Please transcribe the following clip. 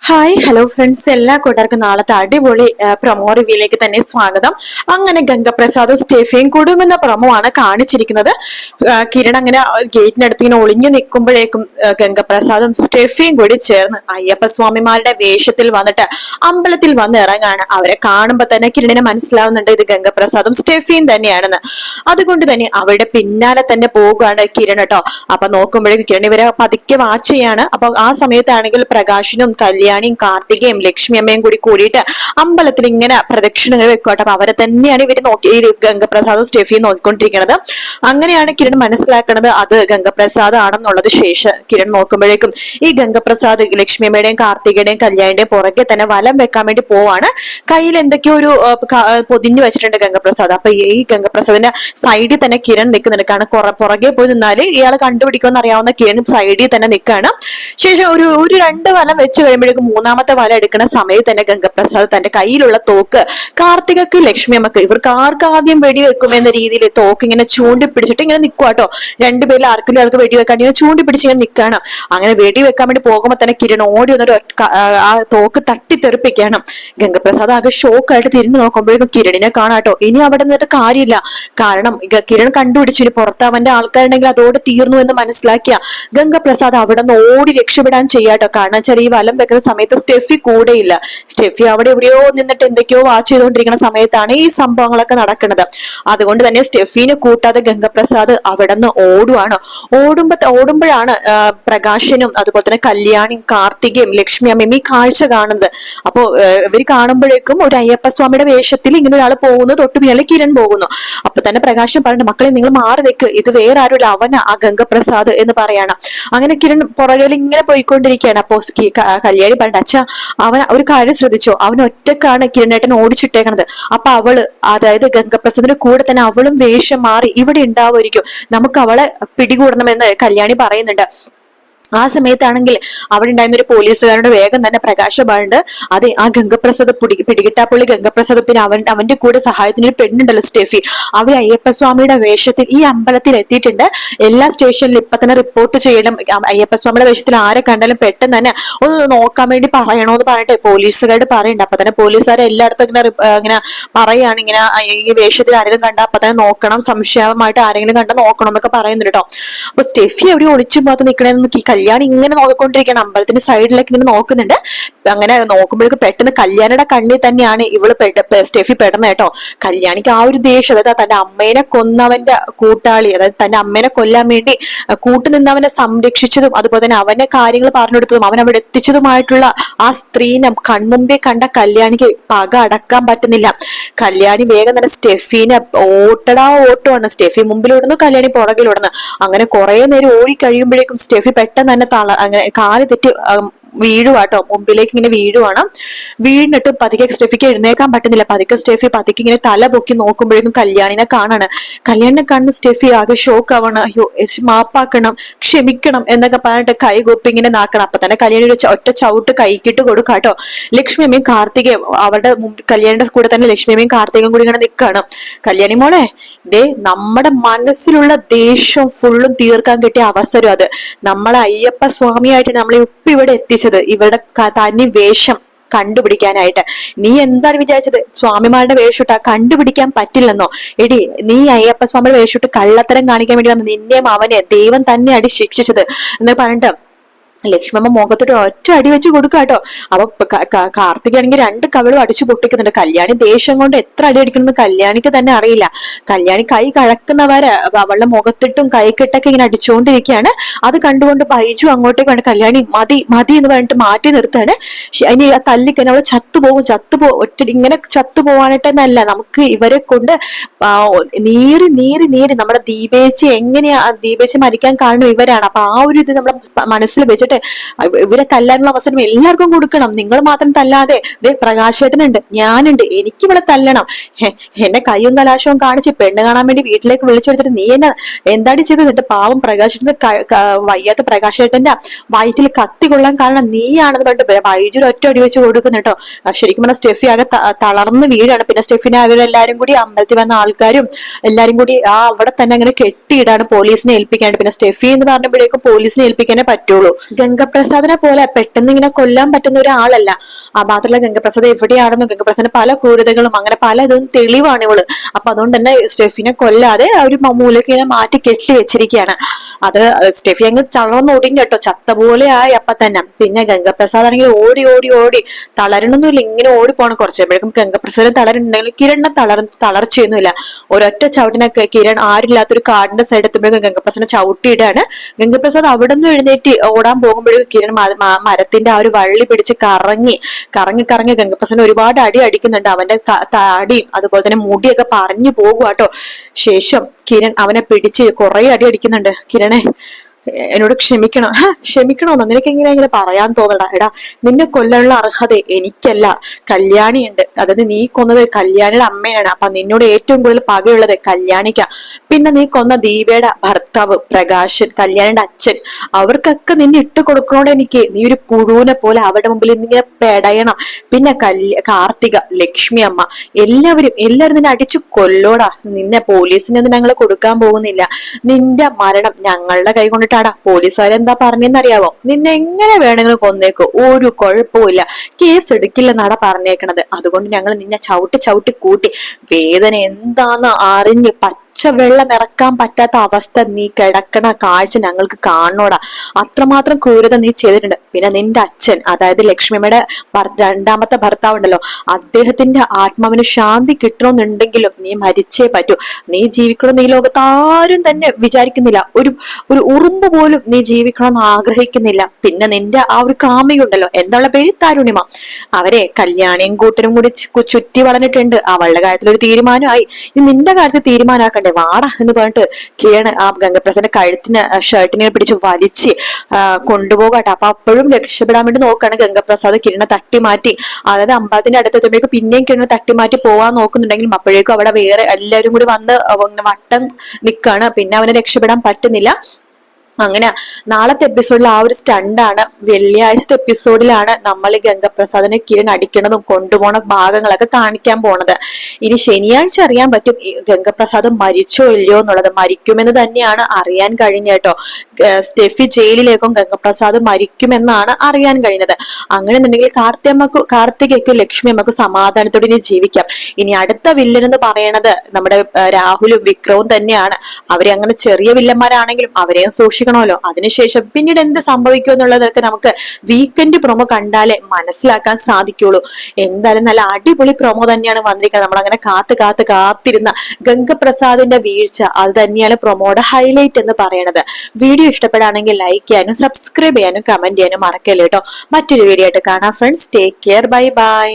Hi hello friends, എല്ലാ കൂട്ടർക്കും നാളത്തെ അടിപൊളി പ്രൊമോ റിവ്യൂയിലേക്ക് തന്നെ സ്വാഗതം. അങ്ങനെ ഗംഗപ്രസാദും സ്റ്റെഫിയും കുടുങ്ങുന്ന പ്രൊമോ ആണ് കാണിച്ചിരിക്കുന്നത്. കിരൺ അങ്ങനെ ഗേറ്റിനടുത്ത് ഇങ്ങനെ ഒളിഞ്ഞു നിൽക്കുമ്പോഴേക്കും ഗംഗപ്രസാദും സ്റ്റെഫിയും കൂടി ചേർന്ന് അയ്യപ്പസ്വാമിമാരുടെ വേഷത്തിൽ വന്നിട്ട് അമ്പലത്തിൽ വന്ന് ഇറങ്ങാണ്. അവരെ കാണുമ്പോ തന്നെ കിരണിനെ മനസ്സിലാവുന്നുണ്ട് ഇത് ഗംഗപ്രസാദും സ്റ്റെഫിയും തന്നെയാണെന്ന്. അതുകൊണ്ട് തന്നെ അവരുടെ പിന്നാലെ തന്നെ പോകുകയാണ് കിരൺ കേട്ടോ. അപ്പൊ നോക്കുമ്പോഴേക്കും കിരൺ ഇവരെ പതുക്കെ വാച്ച് ചെയ്യാണ്. അപ്പൊ ആ സമയത്താണെങ്കിൽ പ്രകാശിനും കല്യാണിയും കാർത്തികയും ലക്ഷ്മി അമ്മയും കൂടിയിട്ട് അമ്പലത്തിൽ ഇങ്ങനെ പ്രദക്ഷിണങ്ങൾ വെക്കോട്ടെ. അപ്പൊ അവരെ തന്നെയാണ് ഇവര് നോക്കി ഈ ഗംഗപ്രസാദും സ്റ്റെഫിയും നോക്കിക്കൊണ്ടിരിക്കുന്നത്. അങ്ങനെയാണ് കിരൺ മനസ്സിലാക്കുന്നത് അത് ഗംഗപ്രസാദ് ആണെന്നുള്ളത്. ശേഷം കിരൺ നോക്കുമ്പോഴേക്കും ഈ ഗംഗപ്രസാദ് ലക്ഷ്മി അമ്മയുടെയും കാർത്തികയുടെയും കല്യാണിന്റെയും പുറകെ തന്നെ വലം വെക്കാൻ വേണ്ടി പോവാണ്. കയ്യിൽ എന്തൊക്കെയോ ഒരു പൊതിഞ്ഞു വെച്ചിട്ടുണ്ട് ഗംഗപ്രസാദ്. അപ്പൊ ഈ ഗംഗപ്രസാദിന്റെ സൈഡിൽ തന്നെ കിരൺ നിൽക്കുന്നുണ്ട്. കാരണം പുറകെ പോയി നിന്നാല് ഇയാളെ കണ്ടുപിടിക്കുമെന്ന് അറിയാവുന്ന കിരൺ സൈഡിൽ തന്നെ നിൽക്കുകയാണ്. ശേഷം ഒരു രണ്ട് വലം വെച്ച് കഴിയുമ്പോഴേക്കും മൂന്നാമത്തെ വല എടുക്കുന്ന സമയത്ത് തന്നെ ഗംഗപ്രസാദ് തന്റെ കയ്യിലുള്ള തോക്ക് കാർത്തികക്ക് ലക്ഷ്മി അമ്മക്ക് ഇവർക്ക് ആർക്ക് ആദ്യം വെടിവെക്കും എന്ന രീതിയിൽ തോക്ക് ഇങ്ങനെ ചൂണ്ടിപ്പിടിച്ചിട്ട് ഇങ്ങനെ നിൽക്കുവാട്ടോ. രണ്ടുപേരിൽ ആർക്കും ആൾക്ക് വെടിവെക്കാൻ ഇങ്ങനെ ചൂണ്ടിപ്പിടിച്ച് ഇങ്ങനെ നിൽക്കുകയാണ്. അങ്ങനെ വെടിവെക്കാൻ വേണ്ടി പോകുമ്പോ തന്നെ കിരൺ ഓടി വന്നൊരു ആ തോക്ക് തട്ടിത്തെറിപ്പിക്കുകയാണ്. ഗംഗപ്രസാദ് ആകെ ഷോക്കായിട്ട് തിരിഞ്ഞു നോക്കുമ്പോഴേക്കും കിരണിനെ കാണാട്ടോ. ഇനി അവിടെ നിന്നിട്ട് കാര്യമില്ല. കാരണം കിരൺ കണ്ടുപിടിച്ചു ഇനി പുറത്ത് അവന്റെ ആൾക്കാരുണ്ടെങ്കിൽ അതോടെ തീർന്നു എന്ന് മനസ്സിലാക്കിയ ഗംഗപ്രസാദ് അവിടെ നിന്ന് ഓടി രക്ഷപ്പെടാൻ ചെയ്യാട്ടോ. കാരണം വെച്ചാൽ ഈ വലം വെക്കുന്ന സമയത്ത് സ്റ്റെഫി കൂടെയില്ല. സ്റ്റെഫി അവിടെ എവിടെയോ നിന്നിട്ട് എന്തൊക്കെയോ വാച്ച് ചെയ്തുകൊണ്ടിരിക്കുന്ന സമയത്താണ് ഈ സംഭവങ്ങളൊക്കെ നടക്കുന്നത്. അതുകൊണ്ട് തന്നെ സ്റ്റെഫിനെ കൂട്ടാതെ ഗംഗപ്രസാദ് അവിടെ നിന്ന് ഓടുവാണ്. ഓടുമ്പോഴാണ് പ്രകാശനും അതുപോലെ തന്നെ കല്യാണിയും കാർത്തികയും ലക്ഷ്മി അമ്മയും ഈ കാഴ്ച കാണുന്നത്. അപ്പോ ഇവർ കാണുമ്പോഴേക്കും ഒരു അയ്യപ്പസ്വാമിയുടെ വേഷത്തിൽ ഇങ്ങനെ ഒരാൾ പോകുന്നു. തൊട്ടു പിന്നാലെ കിരൺ പോകുന്നു. അപ്പൊ തന്നെ പ്രകാശൻ പറഞ്ഞു, മക്കളെ നിങ്ങൾ മാറി നിൽക്ക്, ഇത് വേറെ ആരുമില്ല, അവനാ ആ ഗംഗപ്രസാദ് എന്ന് പറയാണ്. അങ്ങനെ കിരൺ പുറകിൽ ഇങ്ങനെ പോയിക്കൊണ്ടിരിക്കുകയാണ്. അപ്പോ കല്യാണി പറഞ്ഞു, അച്ഛാ അവൻ ഒരു കാര്യം ശ്രദ്ധിച്ചോ, അവൻ ഒറ്റക്കാണ് കിരണേട്ടൻ ഓടിച്ചിട്ടേക്കണത്. അപ്പൊ അവള്, അതായത് ഗംഗപ്രസാദിന്റെ കൂടെ തന്നെ അവളും വേഷം മാറി ഇവിടെ ഉണ്ടാവുമായിരിക്കും, നമുക്ക് അവളെ പിടികൂടണമെന്ന് കല്യാണി പറയുന്നുണ്ട്. ആ സമയത്താണെങ്കിൽ അവിടെ ഉണ്ടായിരുന്ന ഒരു പോലീസുകാരുടെ വേഗം തന്നെ പ്രകാശമുണ്ട്. അതെ, ആ ഗംഗപ്രസാദ് പിടികിട്ടാപ്പുള്ളി ഗംഗപ്രസാദ്, പിന്നെ അവന്റെ കൂടെ സഹായത്തിന് ഒരു പെണ്ണുണ്ടല്ലോ സ്റ്റെഫി, അവർ അയ്യപ്പസ്വാമിയുടെ വേഷത്തിൽ ഈ അമ്പലത്തിൽ എത്തിയിട്ടുണ്ട്. എല്ലാ സ്റ്റേഷനിലും ഇപ്പൊ തന്നെ റിപ്പോർട്ട് ചെയ്യണം. അയ്യപ്പസ്വാമിയുടെ വേഷത്തിൽ ആരെ കണ്ടാലും പെട്ടെന്ന് തന്നെ ഒന്ന് നോക്കാൻ വേണ്ടി പറയണോന്ന് പറഞ്ഞിട്ട് പോലീസുകാരോട് പറയുന്നുണ്ട്. അപ്പൊ തന്നെ പോലീസുകാർ എല്ലായിടത്തും ഇങ്ങനെ പറയാണ്, ഇങ്ങനെ ഈ വേഷത്തിൽ ആരെങ്കിലും കണ്ട അപ്പൊ തന്നെ നോക്കണം, സംശയമായിട്ട് ആരെങ്കിലും കണ്ട നോക്കണം എന്നൊക്കെ പറയുന്നുണ്ട് കേട്ടോ. അപ്പൊ സ്റ്റെഫി എവിടെ ഒളിച്ചും പോകാതെ നിൽക്കണെന്ന് കല്യാണി ഇങ്ങനെ നോക്കിക്കൊണ്ടിരിക്കുകയാണ്. അമ്പലത്തിന്റെ സൈഡിലേക്ക് ഇങ്ങനെ നോക്കുന്നുണ്ട്. അങ്ങനെ നോക്കുമ്പോഴേക്കും പെട്ടെന്ന് കല്യാണിയുടെ കണ്ണിൽ തന്നെയാണ് ഇവള് സ്റ്റെഫി പെടുന്നത് കേട്ടോ. കല്യാണിക്ക് ആ ഒരു ദേഷ്യം, അതായത് തന്റെ അമ്മേനെ കൊന്നവന്റെ കൂട്ടാളി, അതായത് തന്റെ അമ്മേനെ കൊല്ലാൻ വേണ്ടി കൂട്ടുനിന്നവനെ സംരക്ഷിച്ചതും അതുപോലെ തന്നെ അവനെ കാര്യങ്ങൾ പറഞ്ഞെടുത്തതും അവൻ അവിടെ എത്തിച്ചതുമായിട്ടുള്ള ആ സ്ത്രീനെ കൺമുമ്പേ കണ്ട കല്യാണിക്ക് പക അടക്കാൻ പറ്റുന്നില്ല. കല്യാണി വേഗം തന്നെ സ്റ്റെഫിനെ ഓട്ടമാണ്. സ്റ്റെഫി മുമ്പിലോടുന്നു, കല്യാണി പുറകിലോടുന്നു. അങ്ങനെ കുറെ നേരം ഓടി കഴിയുമ്പോഴേക്കും സ്റ്റെഫി പെട്ടെന്ന് തന്നെ അങ്ങനെ കാല് തെറ്റി വീഴുവാട്ടോ. മുമ്പിലേക്ക് ഇങ്ങനെ വീഴുവാണ്. വീണിട്ട് പതുക്കെ സ്റ്റെഫിക്ക് എഴുന്നേക്കാൻ പറ്റുന്നില്ല. സ്റ്റെഫി പതുക്കെ ഇങ്ങനെ തല പൊക്കി നോക്കുമ്പോഴേക്കും കല്യാണിനെ കാണാണ്. കല്യാണിനെ കാണുന്ന സ്റ്റെഫി ആകെ ഷോക്ക് ആവണം. അയ്യോ, മാപ്പാക്കണം, ക്ഷമിക്കണം എന്നൊക്കെ പറഞ്ഞിട്ട് കൈ കൊപ്പി ഇങ്ങനെ നാക്കണം. അപ്പൊ തന്നെ കല്യാണി ഒരു ഒറ്റ ചവിട്ട് കൈക്കിട്ട് കൊടുക്കാട്ടോ. ലക്ഷ്മിയമ്മയും കാർത്തികയും അവരുടെ കല്യാണിയുടെ കൂടെ തന്നെ ലക്ഷ്മിയമ്മയും കാർത്തികയും കൂടി ഇങ്ങനെ നിൽക്കാണ്. കല്യാണി മോളെ, ദേ നമ്മുടെ മനസ്സിലുള്ള ദേഷ്യം ഫുള്ളും തീർക്കാൻ കിട്ടിയ അവസരം അത്. നമ്മളെ അയ്യപ്പ സ്വാമിയായിട്ട് നമ്മളെ ഇപ്പൊ ഇവിടെ എത്തിച്ചത് ഇവരുടെ തനി വേഷം കണ്ടുപിടിക്കാനായിട്ട്. നീ എന്താണ് വിചാരിച്ചത്, സ്വാമിമാരുടെ വേഷിട്ട കണ്ടുപിടിക്കാൻ പറ്റില്ലെന്നോ? എടി, നീ അയ്യപ്പ സ്വാമിയുടെ വേഷിട്ട് കള്ളത്തരം കാണിക്കാൻ വേണ്ടി വന്ന് നിന്നെയും അവനെ ദൈവം തന്നെയാണ് ശിക്ഷിച്ചത് എന്ന് പറഞ്ഞിട്ട് ലക്ഷ്മമ്മ മുഖത്തോട്ട് ഒറ്റ അടി വെച്ച് കൊടുക്കാട്ടോ. അപ്പൊ കാർത്തികാണെങ്കിൽ രണ്ട് കവിളും അടിച്ചു പൊട്ടിക്കുന്നുണ്ട്. കല്യാണി ദേഷ്യം കൊണ്ട് എത്ര അടി അടിക്കണമെന്ന് കല്യാണിക്ക് തന്നെ അറിയില്ല. കല്യാണി കൈ കഴക്കുന്നവരെ അവളുടെ മുഖത്തിട്ടും കൈക്കിട്ടൊക്കെ ഇങ്ങനെ അടിച്ചുകൊണ്ടിരിക്കുകയാണ്. അത് കണ്ടുകൊണ്ട് ബൈജു അങ്ങോട്ടേക്ക് വേണ്ട കല്യാണി മതി മതി എന്ന് പറഞ്ഞിട്ട് മാറ്റി നിർത്തുകയാണ്. ഇനി ആ തല്ലിക്കന്നെ അവള് ഒറ്റ ഇങ്ങനെ ചത്തുപോവാനായിട്ടെന്നല്ല, നമുക്ക് ഇവരെ കൊണ്ട് നീറി നീറി നീറി നമ്മുടെ ദീപേച്ചി എങ്ങനെയാ, ദീപേച്ചി മരിക്കാൻ കാരണം ഇവരാണ്. അപ്പൊ ആ ഒരു ഇത് നമ്മുടെ മനസ്സിൽ വെച്ചിട്ട് ഇവരെ തല്ലാനുള്ള അവസരം എല്ലാവർക്കും കൊടുക്കണം. നിങ്ങൾ മാത്രം തല്ലാതെ പ്രകാശേട്ടനുണ്ട്, ഞാനുണ്ട്, എനിക്ക് ഇവിടെ തല്ലണം. എന്നെ കയ്യും കലാശവും കാണിച്ച് പെണ്ണ് കാണാൻ വേണ്ടി വീട്ടിലേക്ക് വിളിച്ചെടുത്തിട്ട് നീ എന്നെ എന്താടി ചെയ്തത്? എന്നിട്ട് പാവം പ്രകാശേട്ടന്റെ വയ്യാത്ത പ്രകാശേട്ടന്റെ വയറ്റിൽ കത്തി കൊള്ളാൻ കാരണം നീയാണെന്ന് പറഞ്ഞിട്ട് ബൈജു ഒറ്റ അടി വെച്ച് കൊടുക്കുന്നു കേട്ടോ. ശരിക്കും പറഞ്ഞാൽ സ്റ്റെഫി ആകെ തളർന്ന് വീഴാണ്. പിന്നെ സ്റ്റെഫിനെ അവരെല്ലാരും കൂടി അമ്പലത്തിൽ വന്ന ആൾക്കാരും എല്ലാരും കൂടി അവിടെ തന്നെ അങ്ങനെ കെട്ടിയിടാണ് പോലീസിനെ ഏൽപ്പിക്കാണ്ട്. പിന്നെ സ്റ്റെഫി എന്ന് പറഞ്ഞപ്പോഴേക്കും പോലീസിനെ ഏൽപ്പിക്കാനേ പറ്റുള്ളൂ. ഗംഗപ്രസാദിനെ പോലെ പെട്ടെന്ന് ഇങ്ങനെ കൊല്ലാൻ പറ്റുന്ന ഒരാളല്ല. ആ മാത്രമല്ല ഗംഗപ്രസാദ് എവിടെയാണെന്നും ഗംഗപ്രസാദിന്റെ പല ക്രൂരതകളും അങ്ങനെ പലതും തെളിവാണ് ഇവള്. അപ്പൊ അതുകൊണ്ട് തന്നെ സ്റ്റെഫിനെ കൊല്ലാതെ ഒരു മൂലയ്ക്ക് ഇങ്ങനെ മാറ്റി കെട്ടി വെച്ചിരിക്കുകയാണ്. അത് സ്റ്റെഫി അങ്ങ് തളർന്നൊടിഞ്ഞു കേട്ടോ, ചത്ത പോലെ ആയി അപ്പൊ തന്നെ. പിന്നെ ഗംഗപ്രസാദ് ആണെങ്കിൽ ഓടി ഓടി ഓടി തളരണൊന്നുമില്ല, ഇങ്ങനെ ഓടിപ്പോണം. കുറച്ചപ്പോഴേക്കും ഗംഗപ്രസാദ് തളരുന്നുണ്ടെങ്കിൽ കിരണിനെ തളർച്ചയൊന്നുമില്ല. ഒരൊറ്റ ചവിട്ടിനൊക്കെ കിരൺ ആരില്ലാത്തൊരു കാടിന്റെ സൈഡ് എത്തുമ്പോഴേക്കും ഗംഗപ്രസാദിനെ ചവിട്ടിയിടാണ്. ഗംഗപ്രസാദ് അവിടെ നിന്ന് എഴുന്നേറ്റ് ഓടാൻ പോകുമ്പോഴേക്കും കിരൺ മരത്തിന്റെ ആ ഒരു വള്ളി പിടിച്ച് കറങ്ങി കറങ്ങി കറങ്ങി ഗംഗപ്രസാദിനെ ഒരുപാട് അടി അടിക്കുന്നുണ്ട്. അവന്റെ താടിയും അതുപോലെ തന്നെ മുടിയൊക്കെ പറഞ്ഞു പോകുവാട്ടോ. ശേഷം കിരൺ അവനെ പിടിച്ച് കുറെ അടി അടിക്കുന്നുണ്ട്. കിരണേ, എന്നോട് ക്ഷമിക്കണം. ക്ഷമിക്കണോന്നോ? നിനക്ക് ഇങ്ങനെ പറയാൻ തോന്നടാ? എടാ, നിന്നെ കൊല്ലാനുള്ള അർഹത എനിക്കല്ല, കല്യാണിയുണ്ട്. അതായത് നീ കൊന്നത് കല്യാണിയുടെ അമ്മയാണ്. അപ്പൊ നിന്നോട് ഏറ്റവും കൂടുതൽ പകയുള്ളത് കല്യാണിക്ക. പിന്നെ നീ കൊന്ന ദീപയുടെ ഭർത്താവ് പ്രകാശൻ, കല്യാണിയുടെ അച്ഛൻ, അവർക്കൊക്കെ നിന്നെ ഇട്ട് കൊടുക്കണോടെ എനിക്ക്. നീ ഒരു പുഴുവിനെ പോലെ അവരുടെ മുമ്പിൽ ഇങ്ങനെ പെടയണം. പിന്നെ കാർത്തിക, ലക്ഷ്മി അമ്മ, എല്ലാവരും നിന്നെ അടിച്ചു കൊല്ലോടാ. നിന്നെ പോലീസിനെ ഒന്നും ഞങ്ങൾ കൊടുക്കാൻ പോകുന്നില്ല. നിന്റെ മരണം ഞങ്ങളുടെ കൈ കൊണ്ടിട്ടാടാ. പോലീസുകാരെന്താ പറഞ്ഞെന്നറിയാവോ? നിന്നെ എങ്ങനെ വേണമെങ്കിലും കൊന്നേക്കോ, ഒരു കുഴപ്പമില്ല, കേസ് എടുക്കില്ലെന്നാടാ പറഞ്ഞേക്കണത്. അതുകൊണ്ട് ഞങ്ങൾ നിന്നെ ചവിട്ടി ചവിട്ടി കൂട്ടി. വേദന എന്താന്ന് അറിഞ്ഞ് വെള്ളം ഇറക്കാൻ പറ്റാത്ത അവസ്ഥ നീ കിടക്കണ കാഴ്ച ഞങ്ങൾക്ക് കാണണോടാ. അത്രമാത്രം ക്രൂരത നീ ചെയ്തിട്ടുണ്ട്. പിന്നെ നിന്റെ അച്ഛൻ, അതായത് ലക്ഷ്മിയുടെ രണ്ടാമത്തെ ഭർത്താവ് ഉണ്ടല്ലോ, അദ്ദേഹത്തിന്റെ ആത്മാവിന് ശാന്തി കിട്ടണമെന്നുണ്ടെങ്കിലും നീ മരിച്ചേ പറ്റൂ. നീ ജീവിക്കണമെന്ന് ഈ ലോകത്ത് ആരും തന്നെ വിചാരിക്കുന്നില്ല. ഒരു ഒരു ഉറുമ്പ് പോലും നീ ജീവിക്കണമെന്ന് ആഗ്രഹിക്കുന്നില്ല. പിന്നെ നിന്റെ ആ ഒരു കാമുകയുണ്ടല്ലോ, എന്നുള്ള പേര് തരുണിമ, അവരെ കല്യാണിയും കൂട്ടരും കൂടി ചുറ്റി വളർന്നിട്ടുണ്ട്. അവളുടെ കാര്യത്തിൽ ഒരു തീരുമാനമായി. ഇനി നിന്റെ കാര്യത്തിൽ തീരുമാനമാക്കണ്ടേ? വാടാ എന്ന് പറഞ്ഞിട്ട് കിരൺ ആ ഗംഗപ്രസാദിന്റെ കഴുത്തിന് ഷർട്ടിനെ പിടിച്ച് വലിച്ച് കൊണ്ടുപോകട്ടെ. അപ്പൊ അപ്പോഴും രക്ഷപ്പെടാൻ വേണ്ടി നോക്കാണ് ഗംഗപ്രസാദ് കിരണെ തട്ടി മാറ്റി. അതായത് അമ്പലത്തിന്റെ അടുത്തെത്തുമ്പോഴേക്കും പിന്നെയും കിരണെ തട്ടി മാറ്റി പോവാൻ നോക്കുന്നുണ്ടെങ്കിലും അപ്പോഴേക്കും അവിടെ വേറെ എല്ലാവരും കൂടി വന്ന് വട്ടം നിക്കാണ്. പിന്നെ അവനെ രക്ഷപ്പെടാൻ പറ്റുന്നില്ല. അങ്ങനെ നാളത്തെ എപ്പിസോഡിൽ ആ ഒരു സ്റ്റണ്ടാണ്. വെള്ളിയാഴ്ചത്തെ എപ്പിസോഡിലാണ് നമ്മൾ ഈ ഗംഗപ്രസാദിനെ കിരൺ അടിക്കണതും കൊണ്ടുപോണ ഭാഗങ്ങളൊക്കെ കാണിക്കാൻ പോണത്. ഇനി ശനിയാഴ്ച അറിയാൻ പറ്റും ഗംഗപ്രസാദ് മരിച്ചോ ഇല്ലയോ എന്നുള്ളത്. മരിക്കുമെന്ന് തന്നെയാണ് അറിയാൻ കഴിഞ്ഞ കേട്ടോ. സ്റ്റെഫി ജയിലിലേക്കും ഗംഗപ്രസാദ് മരിക്കുമെന്നാണ് അറിയാൻ കഴിഞ്ഞത്. അങ്ങനെ എന്നുണ്ടെങ്കിൽ കാർത്തികയ്ക്കും ലക്ഷ്മി അമ്മക്കും സമാധാനത്തോടെ ഇനി ജീവിക്കാം. ഇനി അടുത്ത വില്ലൻ എന്ന് പറയണത് നമ്മുടെ രാഹുലും വിക്രവും തന്നെയാണ്. അവരെ അങ്ങനെ ചെറിയ വില്ലന്മാരാണെങ്കിലും അവരെയും സൂക്ഷിക്കണമല്ലോ. അതിനുശേഷം പിന്നീട് എന്ത് സംഭവിക്കും എന്നുള്ളതൊക്കെ നമുക്ക് വീക്കെൻഡ് പ്രൊമോ കണ്ടാലേ മനസ്സിലാക്കാൻ സാധിക്കുള്ളൂ. എന്തായാലും നല്ല അടിപൊളി പ്രൊമോ തന്നെയാണ് വന്നിരിക്കുന്നത്. നമ്മളങ്ങനെ കാത്തിരുന്ന ഗംഗപ്രസാദിന്റെ വീഴ്ച, അത് തന്നെയാണ് പ്രൊമോയുടെ ഹൈലൈറ്റ് എന്ന് പറയുന്നത്. വീഡിയോ ഇഷ്ടപ്പെടുകയാണെങ്കിൽ ലൈക്ക് ചെയ്യാനും സബ്സ്ക്രൈബ് ചെയ്യാനും കമന്റ് ചെയ്യാനും മറക്കല്ലേ കേട്ടോ. മറ്റൊരു വീഡിയോ ആയിട്ട് കാണാം friends. Take care, bye bye.